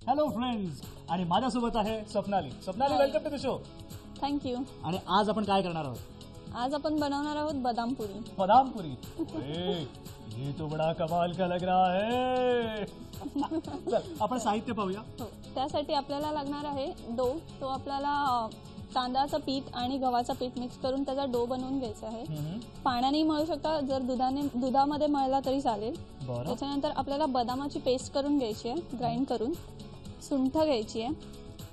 Hello friends, आणि माझ्यासोबत आहे Swapnali. Swapnali, welcome to the show. Thank you. आणि आज आपण काय करणार आहोत? आज आपण बनवणार आहोत बदाम पुरी. बदाम पुरी. ये तो बड़ा कमाल का लग रहा है. चल, आपण साहित्य पाहूया. हो, त्यासाठी आपल्याला लागणार आहे डो. तो आपल्याला तांदळाचं पीठ आणि गव्हाचं पीठ मिक्स करून त्याचा डो बनवून घ्यायचा आहे. पाण्याने मळू शकता, जर दुधामध्ये मळला तरी चालेल. त्याच्यानंतर आपल्याला बदामाची पेस्ट करून घ्यायची आहे, ग्राइंड करून. सुंठ घ्यायची आहे,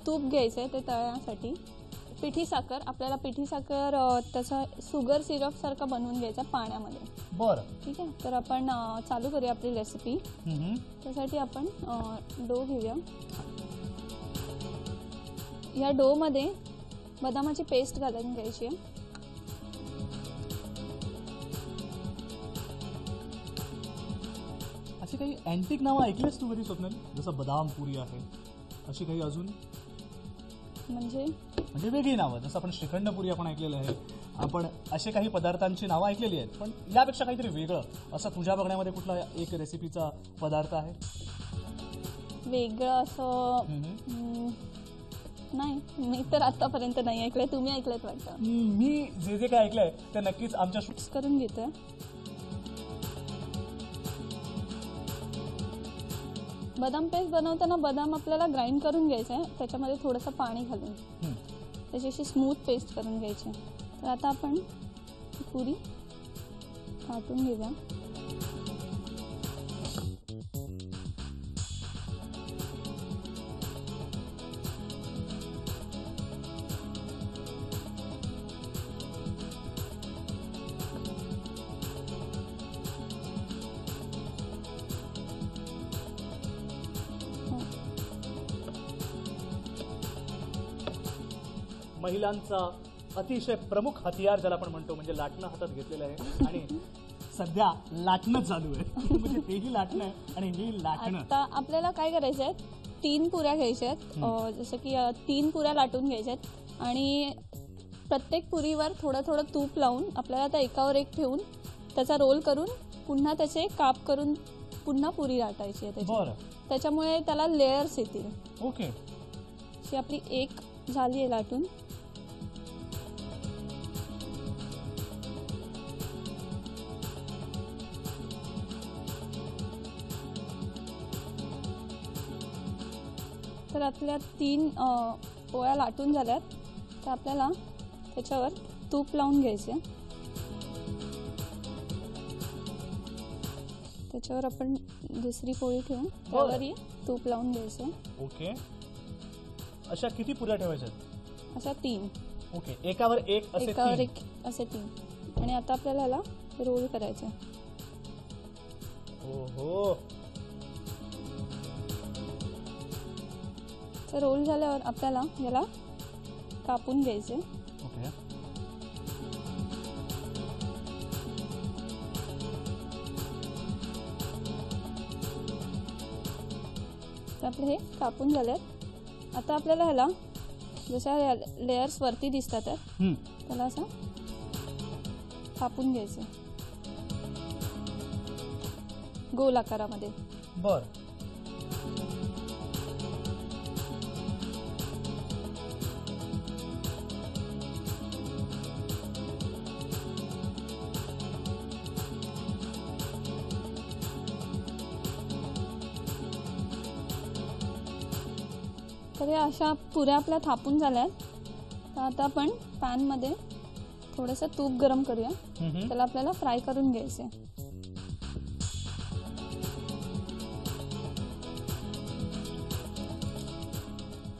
तूप घ्यायचं आहे ते तळण्यासाठी. पिठी साखर, आपल्याला पिठी साखर त्याचा शुगर सिरप सारखा बनवून घ्यायचा पाण्यामध्ये. बरं, ठीक आहे. तर आपण चालू करूया आपली रेसिपी. त्यासाठी आपण डो घेऊया. या डो मध्ये बदामाची पेस्ट घालून घ्यायची आहे. अशी काही अँटिक नावं ऐकलीस तू कधी स्वप्नाली? जसं बदाम पुरी आहे, अशी काही अजून? म्हणजे वेगळी नावं, जसं आपण श्रीखंड पुरी आपण ऐकलेलं आहे, आपण असे काही पदार्थांची नावं ऐकलेली आहेत, पण यापेक्षा काहीतरी वेगळं असं तुझ्या बघण्यामध्ये कुठला एक रेसिपीचा पदार्थ आहे? वेगळं असं नाही, मी तर आतापर्यंत नाही ऐकलंय. तुम्ही ऐकलंय वाटतं? मी जे काय ऐकलंय ते नक्कीच आमच्या मिक्स करून घेतोय. बदाम पेस्ट बनवताना बदाम आपल्याला ग्राइंड करून घ्यायचं आहे, त्याच्यामध्ये थोडंसं पाणी घालून त्याची अशी स्मूथ पेस्ट करून घ्यायची. तर आता आपण पुरी काटून घेऊया. महिलांचा अतिशय प्रमुख हतियार ज्याला आपण म्हणतो म्हणजे लाटणं हातात घेतलेलं आहे, आणि सध्या लाटणं चालू आहे. म्हणजे तेही लाटणं आहे आणि हे लाटणं. आता आपल्याला काय करायचं आहे, 3 पुऱ्या घ्यायच्या आहेत. जसं की 3 पुऱ्या लाटून घ्यायच्या आहेत आणि प्रत्येक पुरीवर थोडं थोडं तूप लावून आपल्याला त्या एकावर एक ठेवून त्याचा रोल करून पुन्हा त्याचे काप करून पुन्हा पुरी लाटायची आहे. त्याच्यामुळे त्याला लेयर्स येतील. ओके, अशी आपली एक झाली आहे लाटून. तर आपल्या 3 पोळ्या लाटून झाल्यात. तर आपल्याला त्याच्यावर तूप लावून घ्यायचे. त्याच्यावर आपण दुसरी पोळी ठेवून त्यावरही तूप लावून घ्यायचं. ओके, अशा किती पुऱ्या ठेवायच्या? अशा 3. ओके, एकावर एक असे 3. आणि आता आपल्याला याला रोल करायचं. ओहो, तर रोल झाल्यावर आपल्याला याला कापून घ्यायचे. ओके, तर आपले हे कापून झालेत. आता आपल्याला ह्याला जशा लेयर्स वरती दिसतात त्याला असं कापून घ्यायचं गोल आकारामध्ये. बरं, तर या अशा पुऱ्या आपल्या थापून झाल्यात. तर आता आपण पॅनमध्ये थोडंसं तूप गरम करूया. त्याला आपल्याला फ्राय करून घ्यायचे.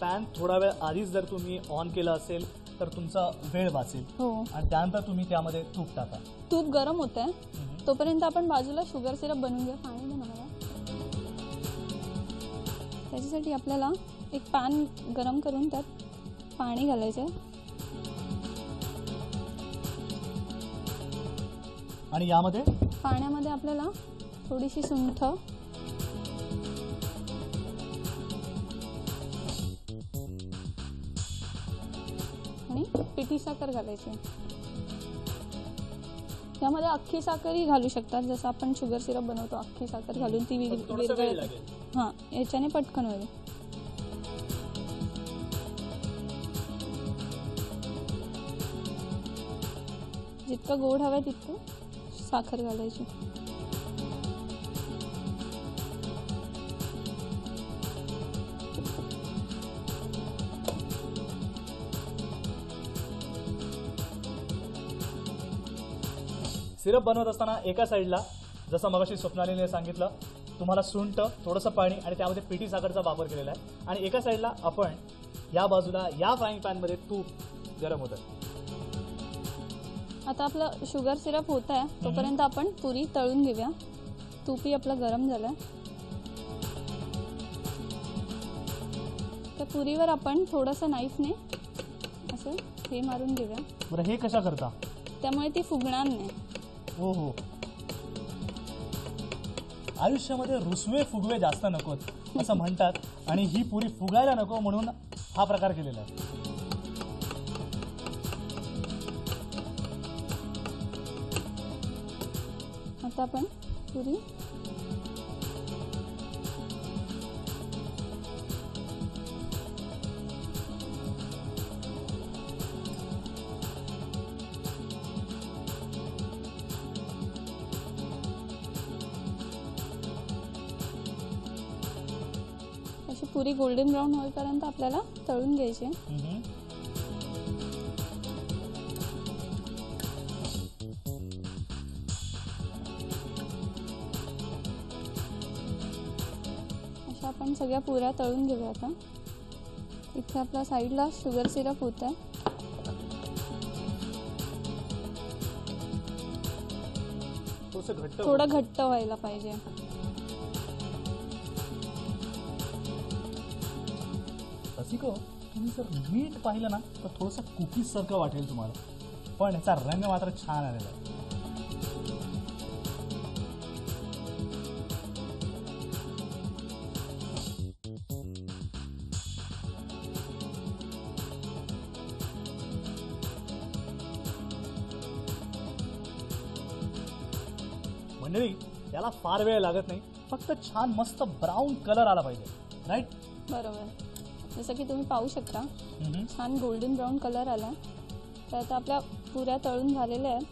पॅन थोडा वेळ आधीच जर तुम्ही ऑन केला असेल तर तुमचा वेळ वाचेल. हो, आणि त्यानंतर तुम्ही त्यामध्ये तूप टाका. तूप गरम होतंय तोपर्यंत आपण बाजूला शुगर सिरप बनवून घ्या. पाणी दे ना मला. त्याच्यासाठी आपल्याला एक पॅन गरम करून त्यात पाणी घालायचं आहे. आणि यामध्ये पाण्यामध्ये आपल्याला थोडीशी सुंठ आणि पिठी साखर घालायची. यामध्ये अख्खी साखरही घालू शकतात, जसं आपण शुगर सिरप बनवतो अख्खी साखर घालून ती विरघळते. हां, याच्याने पटकन होईल. जितकं गोड हवं तितकं साखर घालायची. सिरप बनवत असताना एका साईडला जसं मगाशी स्वप्नालीने सांगितलं तुम्हाला सुंठ, थोडंसं पाणी आणि त्यामध्ये पिठी साखरचा वापर केलेला आहे. आणि एका साईडला आपण या बाजूला या फ्राईंग पॅनमध्ये तूप गरम होतं. आता आपलं शुगर सिरप होत आहे, तोपर्यंत आपण पुरी तळून घेऊया. तूपही आपलं गरम झालं. त्या पुरीवर आपण थोडंसं नाईफने असं हे मारून घेऊया. बरं, हे कशा करता? त्यामुळे ती फुगणार नाही. हो हो, आयुष्यामध्ये रुसवे फुगवे जास्त नकोत असं म्हणतात आणि ही पुरी फुगायला नको म्हणून हा प्रकार केलेला आहे. आता आपण पुरी अशी पुरी गोल्डन ब्राऊन होईपर्यंत आपल्याला तळून घ्यायची. अशा आपण सगळ्या पुऱ्या तळून घेऊया. आता इथे आपल्या साईडला शुगर सिरप होत आहे. थोडं घट्ट व्हायला पाहिजे. रसिको, तुम्ही जर मीठ पाहिलं ना तर थोडंसं कुकीज सारखं वाटेल तुम्हाला, पण याचा रंग मात्र छान आलेला आहे. मंडळी, याला फार वेळ लागत नाही, फक्त छान मस्त ब्राऊन कलर आला पाहिजे. राईट? बरोबर. जसं की तुम्ही पाहू शकता छान गोल्डन ब्राऊन कलर आला. तर आता आपल्या पुऱ्या तळून झालेल्या आहेत.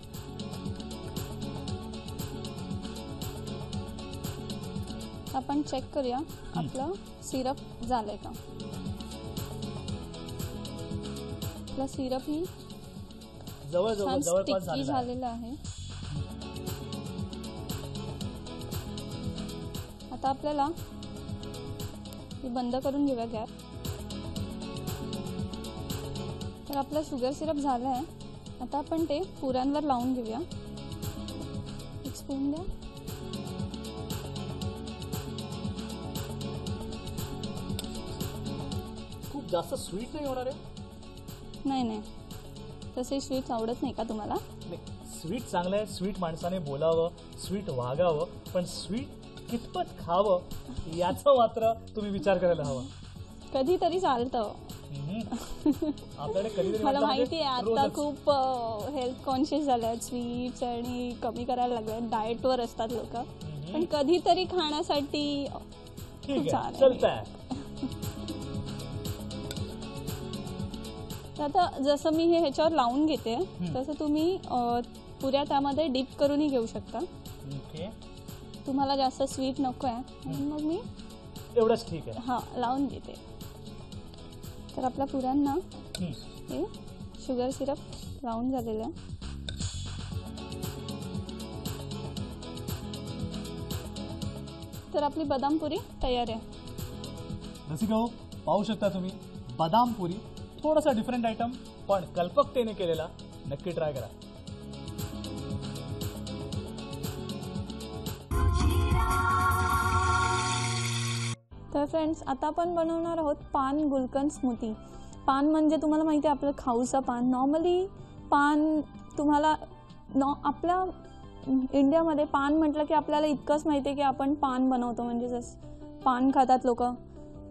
आपण चेक करूया आपलं सिरप झालंय का. आपलं सिरप ही छान स्टिकी झालेलं आहे. आता आपल्याला बंद करून घेऊया गॅस. तर आपलं शुगर सिरप झालं आहे. आता आपण ते पुऱ्यांवर लावून घेऊया. एक स्पून द्या. खूप जास्त स्वीट नाही होणार आहे? नाही, तसे स्वीट आवडत नाही का तुम्हाला? नाही, स्वीट चांगलं आहे. स्वीट माणसाने बोलावं, स्वीट वागावं, पण स्वीट कितपत खावं याचा मात्र तुम्ही विचार करायला हवा. कधीतरी चालतं. आपल्याकडे कधीतरी मला माहिती आहे आता खूप हेल्थ कॉन्शियस झाले, स्वीट्स आणि कमी करायला लागले, डाएटवर असतात लोक, पण कधीतरी खाण्यासाठी ठीक आहे, चलतंय. आता जसं मी हे ह्याच्यावर लावून घेते तसं तुम्ही पुऱ्या त्यामध्ये डीप करूनही घेऊ शकता. ओके, तुम्हाला जास्त स्वीट नको आहे म्हणून मग मी एवढंच ठीक आहे. हां, लावून घेते. तर आपल्या पुऱ्यांना हे शुगर सिरप लावून झालेलं आहे. तर आपली बदाम पुरी तयार आहे. रसिको, पाहू शकता तुम्ही बदाम पुरी. थोडासा डिफरंट आयटम पण कल्पकतेने केलेला. नक्की ट्राय करा. फ्रेंड्स, आता आपण बनवणार आहोत पान गुलकंद स्मूथी. पान म्हणजे तुम्हाला माहिती आहे आपलं खाऊचं पान. नॉर्मली पान तुम्हाला आपल्या इंडियामध्ये पान म्हटलं की आपल्याला इतकंच माहिती आहे की आपण पान बनवतो, म्हणजे जसं पान खातात लोक,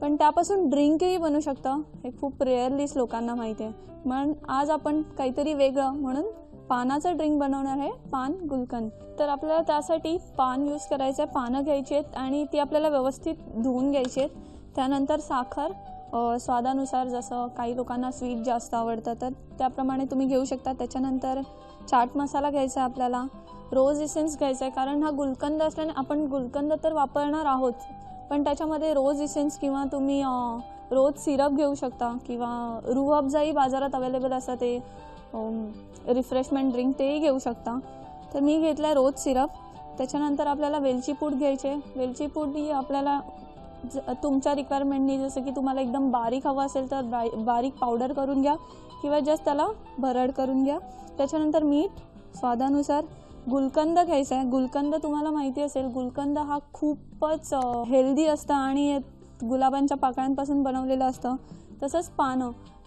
पण त्यापासून ड्रिंकही बनवू शकतं. हे खूप रेअरलीच लोकांना माहिती आहे. म्हणून आज आपण काहीतरी वेगळं म्हणून पानाचं ड्रिंक बनवणार आहे, पान गुलकंद. तर आपल्याला त्यासाठी पान यूज करायचं आहे. पानं घ्यायची आहेत आणि ती आपल्याला व्यवस्थित धुवून घ्यायची आहेत. त्यानंतर साखर स्वादानुसार, जसं काही लोकांना स्वीट जास्त आवडतं तर त्याप्रमाणे तुम्ही घेऊ शकता. त्याच्यानंतर चाट मसाला घ्यायचा आहे आपल्याला. रोज इसेन्स घ्यायचा आहे, कारण हा गुलकंद असल्याने आपण गुलकंद तर वापरणार आहोत, पण त्याच्यामध्ये रोज इसेन्स किंवा तुम्ही रोज सिरप घेऊ शकता किंवा रूह अफजाही बाजारात अवेलेबल असतं, ते रिफ्रेशमेंट ड्रिंक, तेही घेऊ शकता. तर मी घेतला आहे रोज सिरप. त्याच्यानंतर आपल्याला वेलची पूड घ्यायची आहे. वेलची पूड ही आपल्याला तुमच्या रिक्वायरमेंटनी, जसं की तुम्हाला एकदम बारीक हवं असेल तर बारीक पावडर करून घ्या किंवा जस्ट त्याला भरड करून घ्या. त्याच्यानंतर मीठ स्वादानुसार. गुलकंद घ्यायचा आहे. गुलकंद तुम्हाला माहिती असेल, गुलकंद हा खूपच हेल्दी असतं आणि गुलाबांच्या पाकळ्यांपासून बनवलेलं असतं. तसंच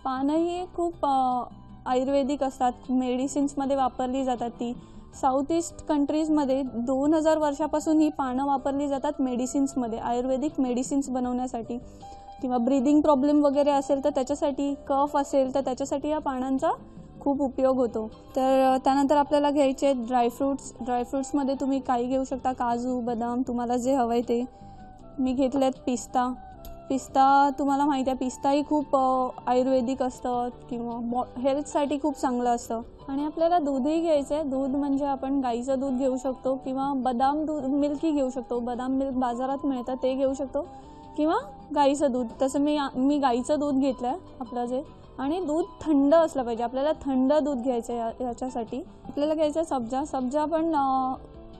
पानंही खूप आयुर्वेदिक असतात, मेडिसिन्समध्ये वापरली जातात. ती साऊथ ईस्ट कंट्रीजमध्ये 2000 वर्षापासून ही पानं वापरली जातात मेडिसिन्समध्ये, आयुर्वेदिक मेडिसिन्स बनवण्यासाठी, किंवा ब्रीदिंग प्रॉब्लेम वगैरे असेल तर त्याच्यासाठी, कफ असेल तर त्याच्यासाठी या पानांचा खूप उपयोग होतो. तर त्यानंतर आपल्याला घ्यायचे ड्रायफ्रूट्स. ड्रायफ्रूट्समध्ये तुम्ही काही घेऊ शकता, काजू, बदाम, तुम्हाला जे हवं आहे ते. मी घेतले आहेत पिस्ता. पिस्ता तुम्हाला माहिती आहे, पिस्ताही खूप आयुर्वेदिक असतं किंवा हेल्थसाठी खूप चांगलं असतं. आणि आपल्याला दूधही घ्यायचं आहे. दूध म्हणजे आपण गाईचं दूध घेऊ शकतो किंवा बदाम दूध मिल्कही घेऊ शकतो. बदाम मिल्क बाजारात मिळतं, ते घेऊ शकतो किंवा गाईचं दूध. तसं मी गाईचं दूध घेतलं आहे आपलं जे. आणि दूध थंड असलं पाहिजे, आपल्याला थंड दूध घ्यायचं आहे. याच्यासाठी आपल्याला घ्यायचं आहे सब्जा. सब्जा पण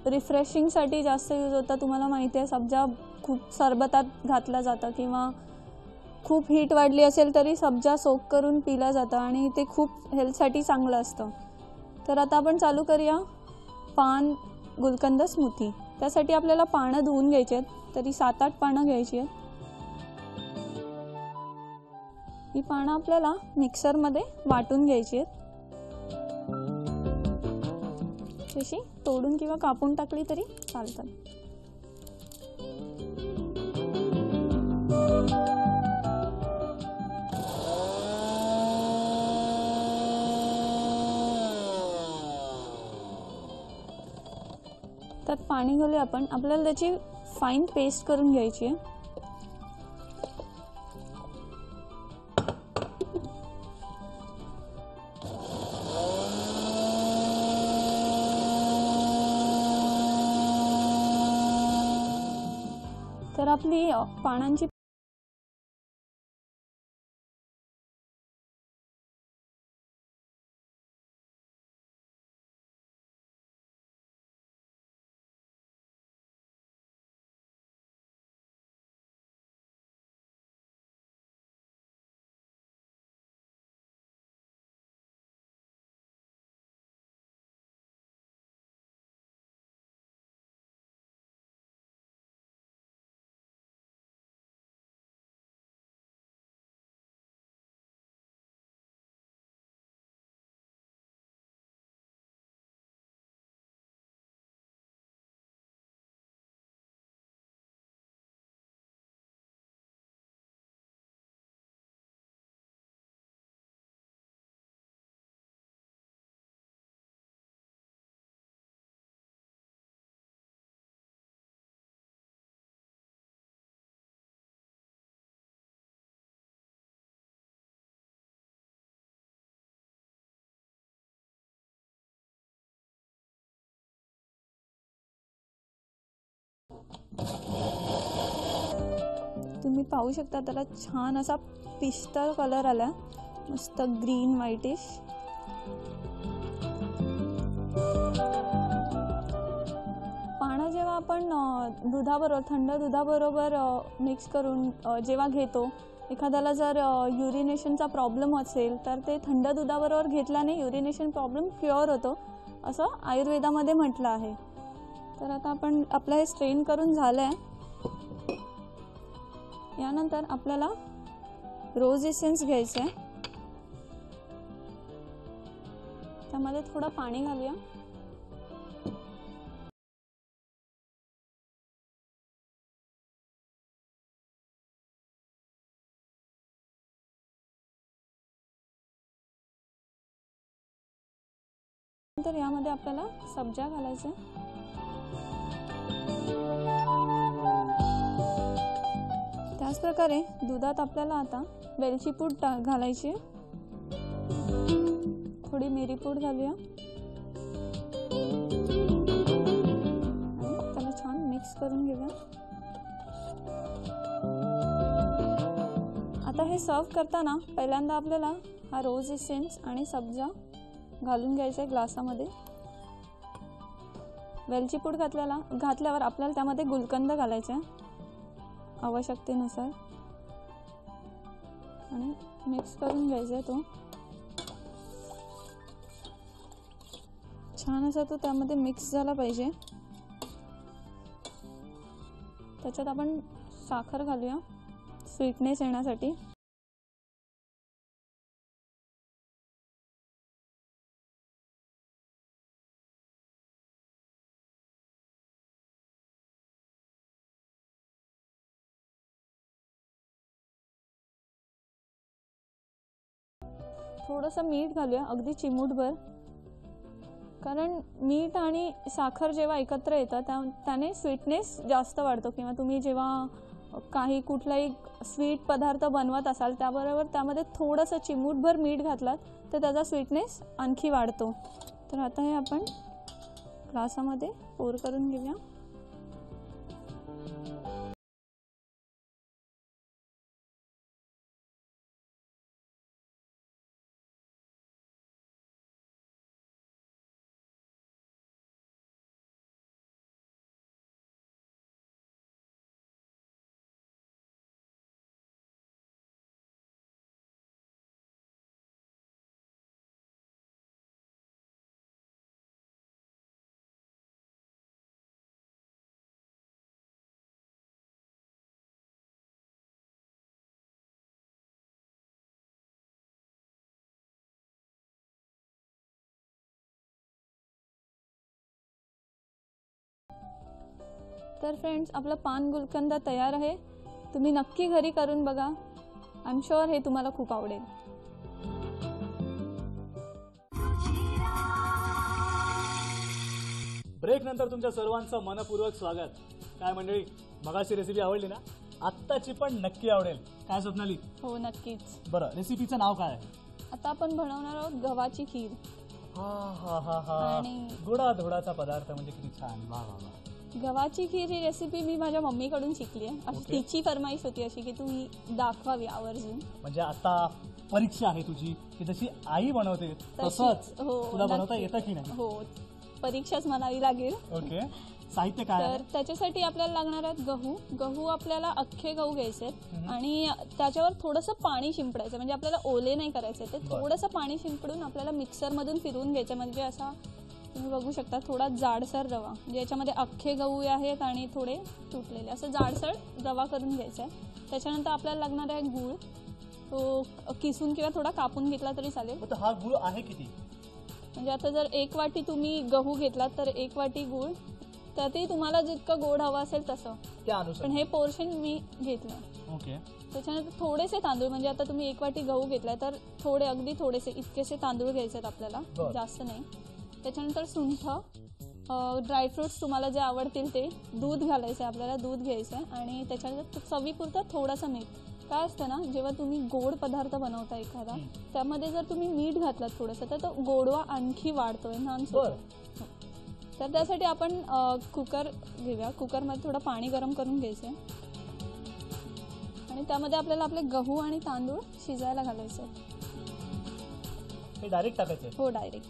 रिफ्रेशिंगसाठी जास्त यूज होतं. तुम्हाला माहिती आहे, सब्जा खूप सरबतात घातलं जातं किंवा खूप हीट वाढली असेल तरी सब्जा सोक करून पिलं जातं आणि ते खूप हेल्थसाठी चांगलं असतं. तर आता आपण चालू करूया पान गुलकंद स्मूथी. त्यासाठी आपल्याला पानं धुवून घ्यायची आहेत. तरी 7-8 पानं घ्यायची आहेत. ही पानं आपल्याला मिक्सरमध्ये वाटून घ्यायची आहेत. तशी तोडून किंवा कापून टाकली तरी चालतात. त्यात पाणी घालूया आपण. आपल्याला त्याची फाईन पेस्ट करून घ्यायची आहे. तर आपली पानांची तुम्ही पाहू शकता, त्याला छान असा पिस्ता कलर आला, मस्त ग्रीन व्हाईटिश. पानं जेव्हा आपण दुधाबरोबर, थंड दुधाबरोबर मिक्स करून जेव्हा घेतो, एखाद्याला जर युरिनेशनचा प्रॉब्लेम असेल तर ते थंड दुधाबरोबर घेतल्याने युरिनेशन प्रॉब्लेम क्युअर होतो, असं आयुर्वेदामध्ये म्हटलं आहे. तर आता आपण आपलं हे स्ट्रेन करून झालं आहे. यानंतर आपल्याला रोज एसेन्स घ्यायचं आहे. त्यामध्ये थोडं पाणी घालूया. नंतर यामध्ये आपल्याला सब्जा घालायचं. त्याच प्रकारे दुधात आपल्याला आता वेलची पूड घालायची. थोडी मिरी पूड घालूया आणि त्याला छान मिक्स करून घेऊया. आता हे सर्व करताना पहिल्यांदा आपल्याला हा रोज एसेन्स आणि सब्जा घालून घ्यायचा आहे ग्लासामध्ये. वेलची पूड घातल्यावर आपल्याला त्यामध्ये गुलकंद घालायचा आहे आवश्यकतेनुसार आणि मिक्स करून घ्यायचा आहे. तो छान असा तो त्यामध्ये मिक्स झाला पाहिजे. त्याच्यात आपण साखर घालूया स्वीटनेस येण्यासाठी. थोडंसं मीठ घालूया, अगदी चिमूटभर, कारण मीठ आणि साखर जेव्हा एकत्र येतं त्याने स्वीटनेस जास्त वाढतो. किंवा तुम्ही जेव्हा काही कुठलाही स्वीट पदार्थ बनवत असाल त्याबरोबर त्यामध्ये थोडंसं चिमूटभर मीठ घातलात तर त्याचा स्वीटनेस आणखी वाढतो. तर आता हे आपण ग्लासामध्ये पोर करून घेऊया. तर फ्रेंड्स, आपलं पान गुलकंद तयार आहे. तुम्ही नक्की घरी करून बघा. आय एम शुअर हे तुम्हाला खूप आवडेल. ब्रेक नंतर तुमच्या सर्वांचं मनपूर्वक स्वागत. काय मंडळी, मगाची रेसिपी आवडली ना? आत्ताची पण नक्की आवडेल. काय स्वप्नाली? हो, नक्कीच. बरं, रेसिपीचं नाव काय आहे? आता आपण बनवणार आहोत गव्हाची खीर. आणि गोडाधोडाचा पदार्थ म्हणजे किती छान. वा वा वा. गव्हाची खीर ही रेसिपी मी माझ्या मम्मीकडून शिकली आहे. अशी तिची फरमाईश होती अशी की तुम्ही दाखवावी आवर्जून. म्हणजे आता परीक्षा आहे तुझी की जशी आई बनवते तसंच तुला बनवता येतं की नाही? हो, परीक्षाच म्हणावी लागेल. ओके. साहित्य काय? तर त्याच्यासाठी आपल्याला लागणार आहेत गहू आपल्याला अख्खे गहू घ्यायचे आणि त्याच्यावर थोडंसं पाणी शिंपडायचं. म्हणजे आपल्याला ओले नाही करायचे, ते थोडंसं पाणी शिंपडून आपल्याला मिक्सरमधून फिरवून घ्यायचं. म्हणजे असा तुम्ही बघू शकता थोडा जाडसर रवा, म्हणजे याच्यामध्ये अख्खे गहू आहेत आणि थोडे तुटलेले, असं जाडसर रवा करून घ्यायचा आहे. त्याच्यानंतर आपल्याला लागणार आहे गूळ. तो किसून किंवा थोडा कापून घेतला तरी चालेल. हा गूळ आहे किती? म्हणजे आता जर 1 वाटी तुम्ही गहू घेतलात तर 1 वाटी गूळ. त्यातही तुम्हाला जितकं गोड हवं असेल तसं त्या अनुसार, पण हे पोर्शन मी घेतलं. ओके. त्याच्यानंतर थोडेसे तांदूळ, म्हणजे आता तुम्ही 1 वाटी गहू घेतलाय तर अगदी थोडेसे इतकेसे तांदूळ घ्यायचे आहेत आपल्याला, जास्त नाही. त्याच्यानंतर सुंठ, ड्रायफ्रुट्स तुम्हाला जे आवडतील ते, दूध घालायचं आहे आपल्याला, दूध घ्यायचं आहे आणि त्याच्यानंतर चवीपुरतं थोडंसं मीठ. काय असतं ना, जेव्हा तुम्ही गोड पदार्थ बनवता एखादा, त्यामध्ये जर तुम्ही मीठ घातलात थोडंसं तर तो गोडवा आणखी वाढतो, एन्हान्स होतो. तर त्यासाठी आपण कुकर घेऊया. कुकरमध्ये थोडं पाणी गरम करून घ्यायचं आणि त्यामध्ये आपल्याला आपले गहू आणि तांदूळ शिजायला घालायचे. हे डायरेक्ट टाकायचे? हो, डायरेक्ट.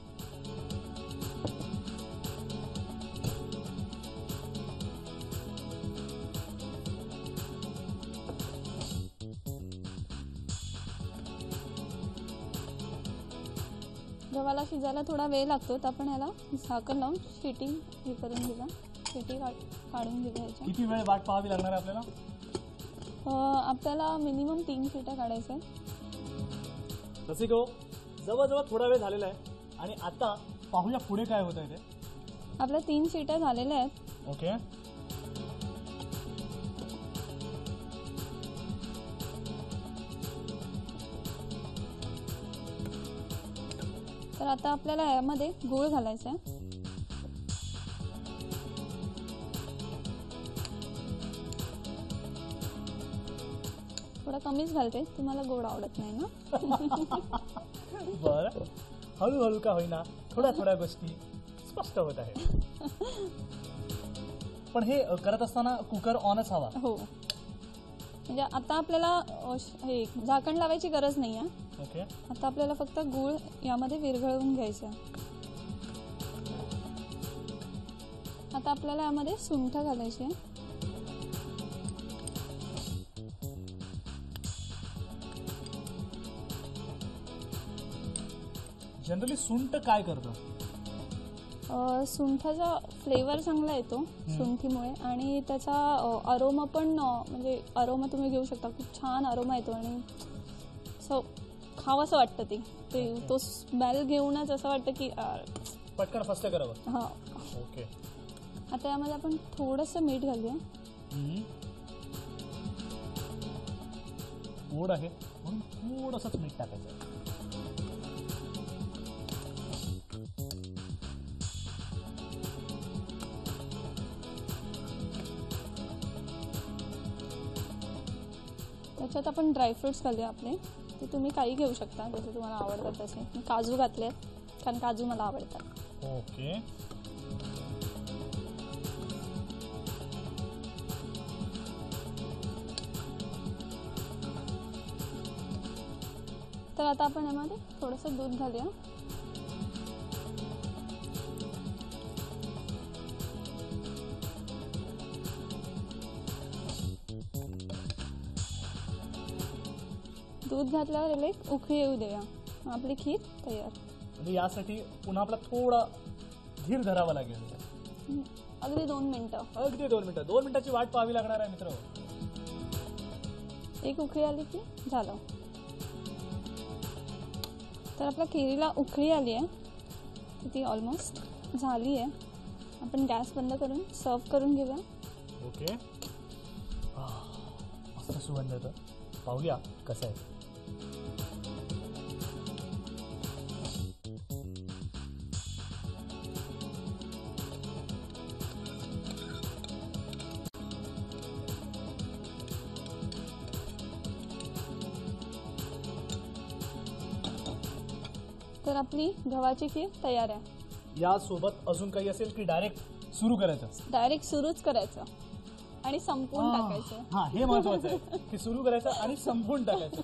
गव्हाला शिजायला थोडा वेळ लागतो, तर आपण याला झाकण लावून शिटी करून घेऊया. शिटी काढून घेऊया. किती वेळ वाट पाहावी लागणार आपल्याला? आपल्याला मिनिमम 3 शिट्या काढायच्या आहेत. रसिको, जवळजवळ थोडा वेळ झालेला आहे आणि आता पाहूया पुढे काय होत आहे ते. आपल्या 3 शिट्या झालेल्या आहेत. ओके. तर आता आपल्याला यामध्ये गूळ घालायचा आहे. थोडा कमीच घालते, तुम्हाला गोड आवडत नाही ना. बरं, हळूहळू का होईना थोड्या थोड्या गोष्टी स्पष्ट होत आहेत. पण हे करत असताना कुकर ऑनच हवा. हो, म्हणजे आता आपल्याला हे झाकण लावायची गरज नाही आहे. ओके. आता आपल्याला फक्त गूळ यामध्ये विरघळवून घ्यायचं आहे. आता आपल्याला यामध्ये सुंठ घालायची आहे. जनरली सुंठ काय करतं? सुंठाचा फ्लेवर चांगला येतो सुंठीमुळे आणि त्याचा अरोमा पण म्हणजे अरोमा तुम्ही घेऊ शकता. खूप छान अरोमा येतो आणि असं खावंसं वाटतं ते तो स्मेल घेऊनच असं वाटतं की पटकन फस्त करावं. हां. ओके. आता यामध्ये आपण थोडंसं मीठ घालूया. गोड आहे म्हणून थोडंसंच मीठ टाकायचं. त्याच्यात आपण ड्रायफ्रुट्स घालूया आपले. ते तुम्ही काही घेऊ शकता जसे तुम्हाला आवडतात तसे. मी काजू घातले कारण काजू मला आवडतात. ओके. तर आता आपण यामध्ये थोडंसं दूध घालूया. दूध घातल्यावर याला एक उकळी येऊ देऊया. आपली खीर तयार. म्हणजे यासाठी पुन्हा आपला थोडा धीर धरावा लागेल. अगदी 2 मिनिटं. अगदी 2 मिनिटं. 2 मिनिटाची वाट पाहावी लागणार आहे मित्र. एक उकळी आली की झालं. तर आपल्या खिरीला उकळी आली आहे. तर ती ऑलमोस्ट झाली आहे. आपण गॅस बंद करून सर्व करून घेऊया. ओके. मस्त सुगंध येतो. पाहूया कसं आहे. तर आपली गव्हाची खीर तयार आहे. यासोबत अजून काही असेल की डायरेक्ट सुरू करायचं? डायरेक्ट सुरूच करायचं आणि संपवून टाकायचं. हा, हे महत्वाचं आहे की सुरू करायचं आणि संपवून टाकायचं.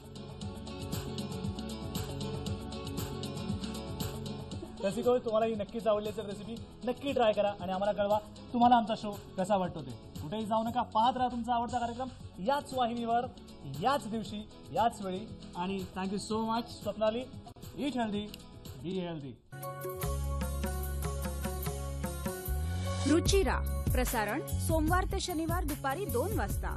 रसिको, तुम्हाला ही नक्कीच आवडली असेल रेसिपी. नक्की ट्राय करा आणि आम्हाला कळवा तुम्हाला आमचा शो कसा वाटतो ते. कुठेही जाऊ नका, पाहत राहा तुमचा आवडता कार्यक्रम याच वाहिनीवर, याच दिवशी, याच वेळी. आणि thank you so much Swapnali. Eat healthy, be healthy. Ruchira प्रसारण सोमवार ते शनिवार दुपारी 2 वाजता.